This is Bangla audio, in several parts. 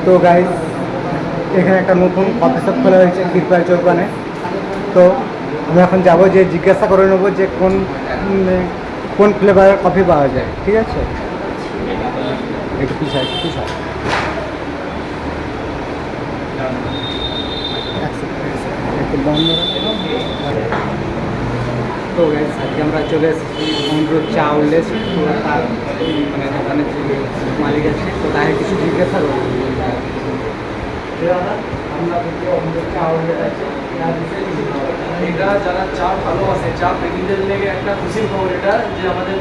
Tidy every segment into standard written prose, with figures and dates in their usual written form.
তো গাইস, এখানে একটা নতুন কফি শপ খোলা হয়েছে ক্ষীরপাই চৌকানে। তো আমরা এখন যাবো, যে জিজ্ঞাসা করে নেবো যে কোন ফ্লেভারের কফি পাওয়া যায়। ঠিক আছে, একটু পিছায় পিছায়। তো গাইস, আজকে আমরা চলে এসেছি অনুরোধ চা উল্লেস। তার মানে দোকানের যে মালিক আছে, তো তাকে কিছু জিজ্ঞাসা করবো। এটা যারা চা ভালোবাসে, চা প্রেমীদের লেগে একটা খুশির খবর এটা, যে আমাদের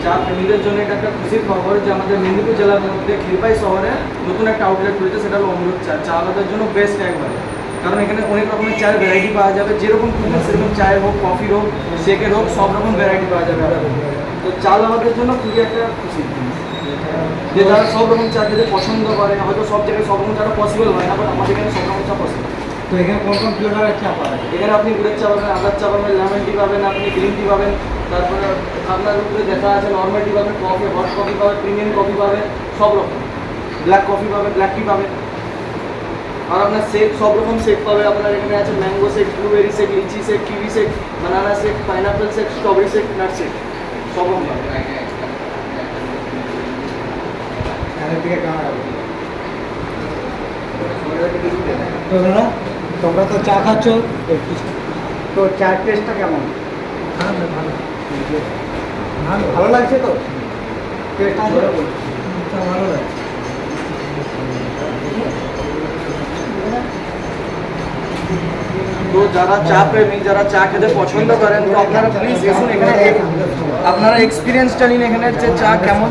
চা প্রেমীদের জন্য এটা একটা খুশির খবর যে আমাদের মেদিনীপুর জেলার মধ্যে ক্ষীরপাই শহরে নতুন একটা আউটলেট খুলেছে, সেটা হলো অমৃত চা। চা আলাদার জন্য বেস্ট একবার, কারণ এখানে অনেক রকমের চায়ের ভ্যারাইটি পাওয়া যাবে, যেরকম খুঁজবেন সেরকম চায়ের হোক, কফির হোক, শেকের হোক, সব রকম ভ্যারাইটি পাওয়া যাবে। তো চা লাভারদের জন্য খুবই একটা খুশির জিনিস, যে যারা সব রকম চা খেতে পছন্দ করে। হয়তো সব জায়গায় সব রকম চাটা পসিবল হয় না, বাট আমাদের এখানে সব রকম চা পসিবল। তো এখানে কোন কোন ফ্লেভারের চা পাওয়া যায়? এখানে আপনি গুড়ের চা পাবেন, আদার চা পাবেন, লেমন টি পাবেন, আপনি গ্রিন টি পাবেন, তারপরে আপনার উপরে দেখা আছে নর্মাল টি পাবেন, কফি, হট কফি পাবেন, প্রিমিয়াম কফি পাবেন, সব রকম ব্ল্যাক কফি পাবেন, ব্ল্যাক টি পাবেন। আর আপনার শেক, সব রকম শেক পাবে আপনার এখানে আছে। Mango shake, blueberry shake, lychee shake, kiwi shake, banana shake, pineapple shake, strawberry shake, nut shake, সব রকম পাবে। তো দাদা, তোমরা তো চা খাচ্ছ, তো চার টেস্টটা কেমন? ভালো ভালো লাগছে তো? টেস্ট আছে? ভালো লাগছে। তো যারা চা প্রেমী, যারা চা খেতে পছন্দ করেন, তো আপনারা প্লিজ এসুন এখানে, আপনারা এক্সপিরিয়েন্সটা নিন এখানের যে চা কেমন।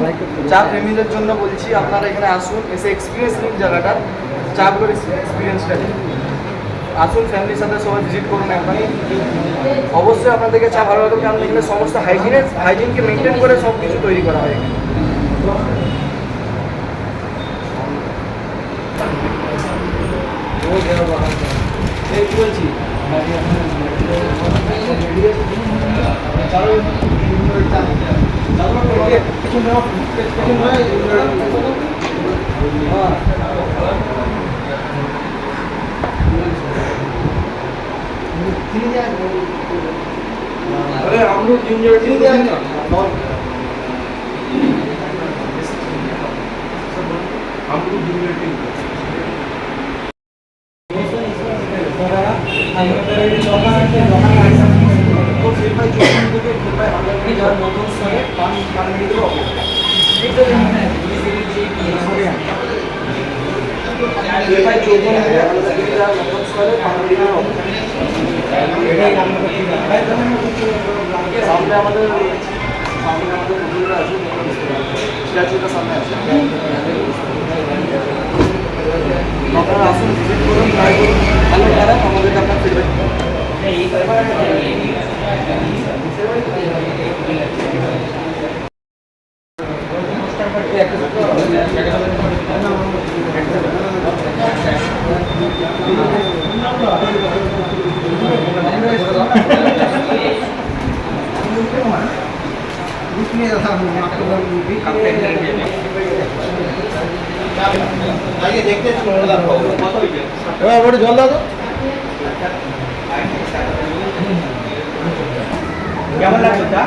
চা প্রেমীদের জন্য বলছি, আপনারা এখানে আসুন, এসে এক্সপিরিয়েন্স নিন জায়গাটা, চাগুলোর এক্সপিরিয়েন্সটা নিন। আসুন, ফ্যামিলির সাথে সবাই ভিজিট করুন একবার। অবশ্যই আপনাদেরকে চা ভালো লাগবে, কারণ এখানে সমস্ত হাইজিনকে মেনটেন করে সব কিছু তৈরি করা হয় এখানে। এই কি বলছি, अरे हम लोग जिंजर टी देंगे ना, हम लोग जिंजर टी। तो फिर भाई जो हम लोग फिर भाई हम लोग की जो नोटों से पानी पानी में तो फिर भाई जो हम लोग की जो नोटों से पानी में सामने हमारे मंदिर আছে, স্ট্যাচুটা সামনে আছে। আপনারা আসুন, ভিজিট করুন, ট্রাই করুন, ভালো লাগে আমাদেরকে আপনার ফিডব্যাক। জল দাও তো। কেমন লাগছে চা?